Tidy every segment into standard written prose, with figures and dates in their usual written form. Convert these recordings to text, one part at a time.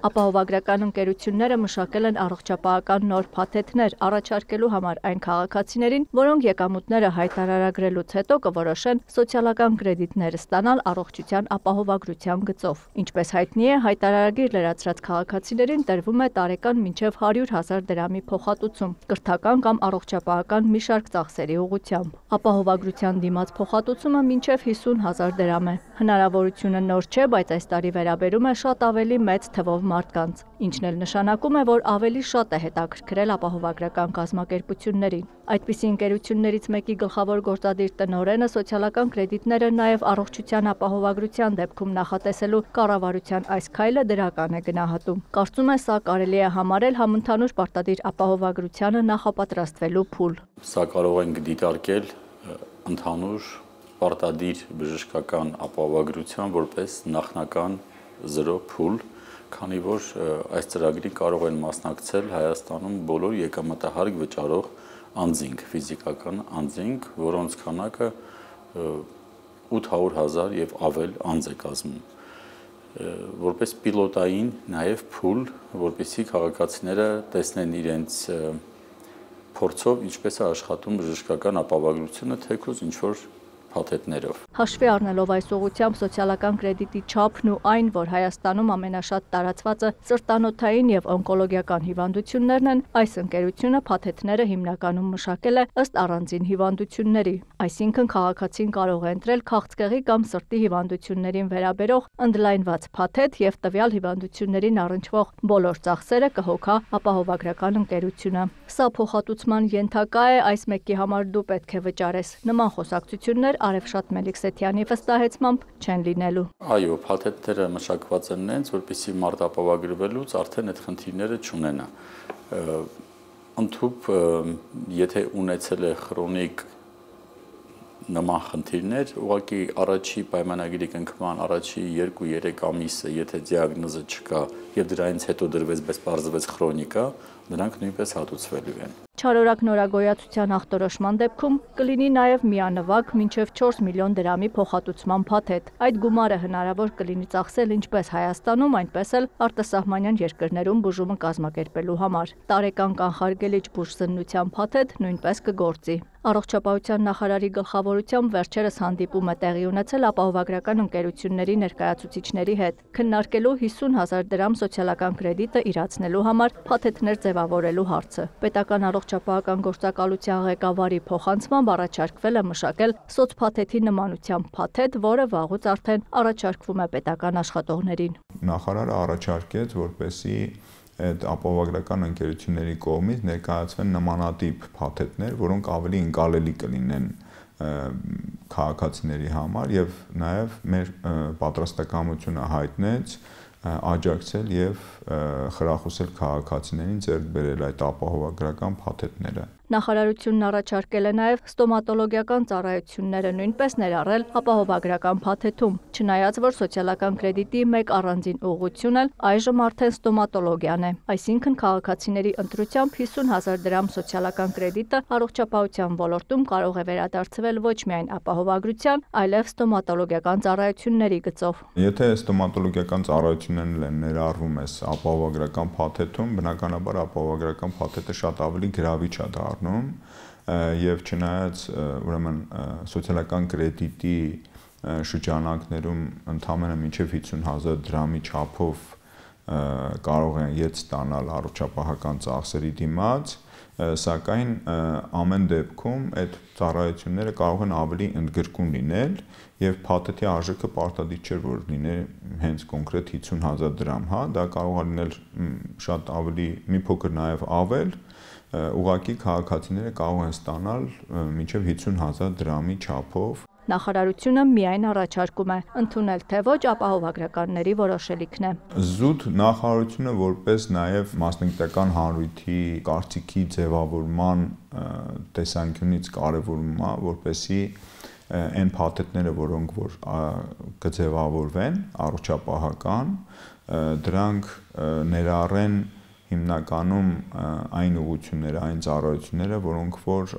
Ապահովագրական ընկերությունները մշակել են առողջապահական նոր փաթեթներ, առաջարկելու համար այն քաղաքացիներին, որոնք եկամուտները հայտարարագրելուց հետո կորոշեն սոցիալական կրեդիտներ ստանալ առողջության ապահովագրության գծով։ Ինչպես հայտնի է, հայտարարագիր լրացրած քաղաքացիներին տրվում է տարեկան մինչև 100,000 դրամի փոխհատուցում, կրթական կամ առողջապահական մի շարք ծախսերի ուղղությամբ։ Ապահովագրության դիմաց փոխհատուցումը մինչև 50,000 դրամ է։ Հնարավորությունը նոր չէ, բայց այս տարի վերաբերում է շատ ավելի մեծ թվով մարդկանց, ինչն էլ նշանակում է, որ ավելի շատ է հետաքրքրել ապահովագրական կազմակերպություններին։ Այդպիսի ընկերություններից մեկի գլխավոր գործադիր տնօրենը սոցիալական կրեդիտները նաև առողջության ապահովագրության դեպքում նախատեսելու կառավարության այս քայլը դրական է գնահատում։ Կարծում է, սա կարելի է համարել համընդհանուր պարտադիր ապահովագրությանը նախապատրաստվելու փուլ։ Սա կարող ենք դիտարկել ընդհանուր պարտադիր բժշկական ապահովագրության որպես նախնական զրո փուլ, քանի որ այս ծրագրին կարող են մասնակցել Հայաստանում բոլոր եկամտահարկ վճարող անձինք, ֆիզիկական անձինք, որոնց քանակը 800,000 եւ ավել անձ է կազմում։ Որպես պիլոտային նաև փուլ, որպեսզի քաղաքացիները տեսնեն իրենց փորձով ինչպես է աշխատում բժշկական ապահովագրությունը, թեկուզ ինչ-որ փաթեթներով։ Հաշվի առնելով այս ուղղությամբ սոցիալական կրեդիտի չափն ու այն, որ Հայաստանում ամենաշատ տարածվածը սրտանոթային եւ օնկոլոգիական հիվանդություններն են, այս ընկերությունը փաթեթները հիմնականում մշակել է ըստ առանձին հիվանդությունների, այսինքն քաղաքացին կարող է ընտրել քաղցկեղի կամ սրտի հիվանդություններին վերաբերող ընդլայնված փաթեթ եւ տվյալ հիվանդություններին առնչվող բոլոր ծախսերը կհոգա ապահովագրական ընկերությունը։ Սա փոխհատուցման ենթակա է, այս մեկի համար դու պետք է վճարես։ Նման խոսակցություններ Արևշատ Մելիքսեթյանի վստահեցմամբ չեն լինելու։ Այո, փաթեթները մշակված են նենց, որպեսզի մարդ ապահովագրվելուց արդեն այդ խնդիրները չունենա։ Ընդհուպ, եթե ունեցել է քրոնիկ նման խնդիրներ, ուղղակի առաջի պայմանագրի կնքման առաջի 2-3 ամիսը, եթե դիագնոզը չկա եւ դրանից հետո դրվեց, բայց պարզվեց քրոնիկա, նրանք նույնպես հատուցվելու են։ Չարորակ նորագոյացության ախտորոշման դեպքում կլինի նաև միանվագ մինչև 4 միլիոն դրամի փոխհատուցման փաթեթ։ Այդ գումարը հնարավոր կլինի ծախսել ինչպես Հայաստանում, այնպես էլ արտասահմանյան երկրներում բուժումը կազմակերպելու համար։ Տարեկան կանխարգելիչ բուժզննության փաթեթ նույնպես կգործի։ Առողջապահության նախարարի գլխավորությամբ վերջերս հանդիպում է տեղի ունեցել ապահովագրական ընկերությունների ներկայացուցիչների հետ, քննարկելու 50,000 դրամ սոցիալական կրեդիտը իրացնելու համար փաթեթներ ձևավորելու հարցը։ Պետական առողջապահական գործակալության ղեկավարի փոխանցմամբ առաջարկվել է մշակել սոցփաթեթի նմանությամբ փաթեթ, որը վաղուց արդեն առաջարկվում է պետական աշխատողներին։ Նախարարը առաջարկեց, որպեսզի այդ ապահովագրական ընկերությունների կողմից ներկայացվեն նմանատիպ փաթեթներ, որոնք ավելի ընկալելի կլինեն քաղաքացիների համար եւ նաեւ մեր պատրաստակամությունը հայտնեց աջակցել եւ խրախուսել քաղաքացիներին ձեռք բերել այդ ապահովագրական փաթեթները։ Նախարարությունն առաջարկել է նաև ստոմատոլոգիական ծառայությունները նույնպես ներառել ապահովագրական փաթեթում, չնայած որ սոցիալական կրեդիտի մեկ առանձին ուղղություն էլ այժմ արդեն ստոմատոլոգիան է, այսինքն քաղաքացիների ընտրությամբ 50,000 դրամ սոցիալական կրեդիտը առողջապահության ոլորտում կարող է վերադարձվել ոչ միայն ապահովագրության, այլև ստոմատոլոգիական ծառայությունների գծով։ Եթե ստոմատոլոգիական ծառայություններն են ներառվում այս ապահովագրական փաթեթում, բնականաբար ապահովագրական փաթեթը շատ ավելի գրավիչ է դառնում եւ չնայած ուրեմն սոցիալական կրեդիտի շրջանակներում ընդամենը մինչև 50,000 դրամի չափով կարող են յետ ստանալ առողջապահական ծախսերի դիմաց, սակայն ամեն դեպքում այդ ծառայությունները կարող են ավելի ընդգրկուն լինել եւ փաթեթի արժեքը պարտադիր չէ որ լինի հենց կոնկրետ 50,000 դրամ, հա, դա կարող է լինել շատ ավելի մի փոքր նաեւ ավել, ուղղակի քաղաքացիները կարող են ստանալ մինչև 50,000 դրամի չափով։ Նախարարությունը միայն առաջարկում է, ընդունել թե ոչ ապահովագրականների որոշելիքն է։ Զուտ նախարարությունը որպես նաև մասնագիտական հանրույթի կարծիքի ձևավորման տեսանկյունից կարևորում է, որպեսզի այն փաթեթները, որոնք որ կձևավորվեն առողջապահական, դրանք ներառեն հիմնականում այն ուղղությունները, այն ծառայությունները, որոնք որ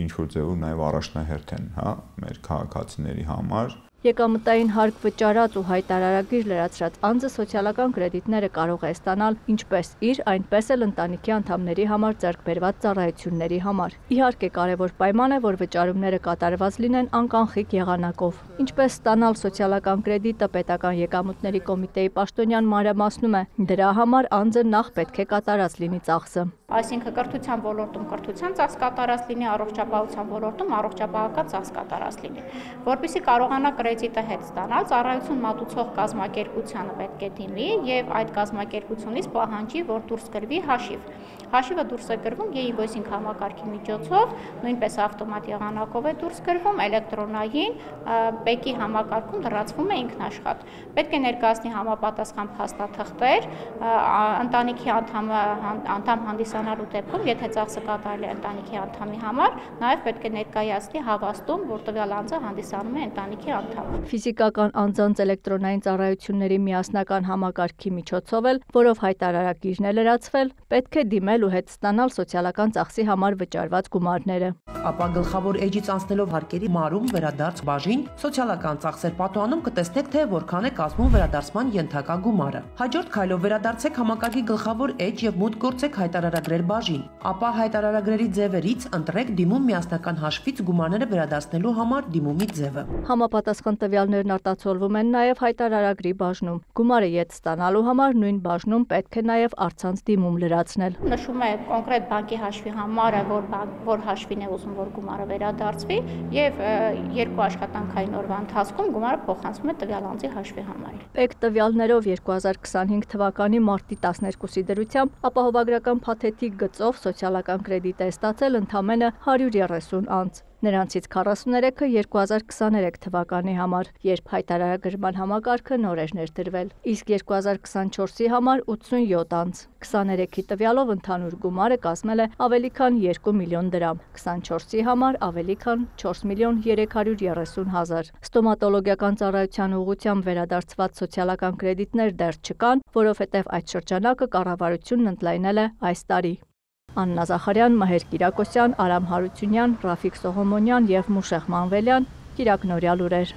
ինչ որ ձևով նաև առաջնահերթ են, հա, մեր քաղաքացիների համար։ Եկամտային հարկ վճարած ու հայտարարագիր լրացրած անձը սոցիալական կրեդիտները կարող է ստանալ ինչպես իր, այնպես էլ ընտանիքի անդամների համար ձեռք բերված ծառայությունների համար։ Իհարկե կարևոր պայման է, որ վճարումները կատարված լինեն անկանխիկ եղանակով։ Ինչպես ստանալ սոցիալական կրեդիտը պետական եկամուտների կոմիտեի պաշտոնյան մանրամասնում է, դրա համար անձը նախ պետք է կատարած լինի ծախսը։ Այսինքն կրթության ոլորտում կրթության ծախս կատարած լինի, առողջապահության ոլորտում առողջապահական ծախս կատարած լինի։ Որպեսզի կարողանա կրեդիտը հետ ստանալ, ծառայություն մատուցող կազմակերպությանը պետք է դիմի եւ այդ կազմակերպությունից պահանջի, որ դուրս գրվի հաշիվ։ Հաշիվը դուրս է գրվում e-invoicing համակարգի միջոցով, նույնպես ավտոմատ եղանակով է դուրս գրվում, էլեկտրոնային, PEC-ի համակարգում լրացվում է ինքնաշխատ։ Պետք է ներկայացնի համապատասխան փաստաթղթեր, ընտանիքի անդամ հանդիսանալու դեպքում, եթե ծախսը կատարել է ընտանիքի անդամի համար, նաև պետք է ներկայացնի հավաստում, որ տվյալ անձը հանդիսանում է ընտանիքի անդամ։ Ֆիզիկական անձանց էլեկտրոնային ծառայությունների միասնական համակարգի միջոցով էլ, որով հայտարարագիրն է լրացվել, պետք է դիմել ու հետ ստանալ սոցիալական ծախսի համար վճարված գումարները։ Ապա գլխավոր էջից անցնելով հարկերի մարում վերադարձ բաժին, սոցիալական ծախսեր պատուհանում կտեսնեք, թե որքան է կազմում վերադարձման ենթակա գումարը։ Հաջորդ քայլով վերադարձեք համակարգի գլխավոր էջ եւ մուտք գործեք հայտարարագրեր բաժին։ Ապա հայտարարագրերի ձևերից ընտրեք դիմում միասնական հաշվից գումարները վերադարձնելու համար դիմումի ձևը։ Համապատասխան տվյալներն արտացոլվում են նաև հայտարարագրի բաժնում։ Գումարը ետ ստանալու համար նույն բաժնում պետք է նաև առցանց դիմում լրացնել։ Նշում է կոնկրետ բանկի հաշվի համարը, որ հաշվին է ուզում, որ գումարը վերադարձվի, եւ 2 աշխատանքային օրվա ընթացքում գումարը փոխանցվում է տվյալ անձի հաշվի համարին։ PEC տվյալներով 2025 թվականի մարտի 12-ի դրությամբ ապահովագրական փաթեթի գծով սոցիալական կրեդիտ է ստացել ընդամենը 130 անձ։ Նրանցից 43-ը 2023 թվականի համար, երբ հայտարարագրման համակարգը նոր էր ներդրվել, իսկ 2024-ի համար 87 անձ։ 23-ի տվյալով ընդհանուր գումարը կազմել է ավելի քան 2 միլիոն դրամ, 24-ի համար ավելի քան 4 միլիոն 330 հազար։ Ստոմատոլոգիական ծառայության ուղղությամբ վերադարձված սոցիալական կրեդիտներ դեռ չկան, որովհետև այդ շրջանակը կառավարությունն ընդլայնել է այս տարի։ Աննա Զախարյան, Մհեր Կիրակոսյան, Արամ Հարությունյան, Ռաֆիկ Սողոմոնյան և Մուշեղ Մանվելյան, Կիրակնորյալ լուրեր։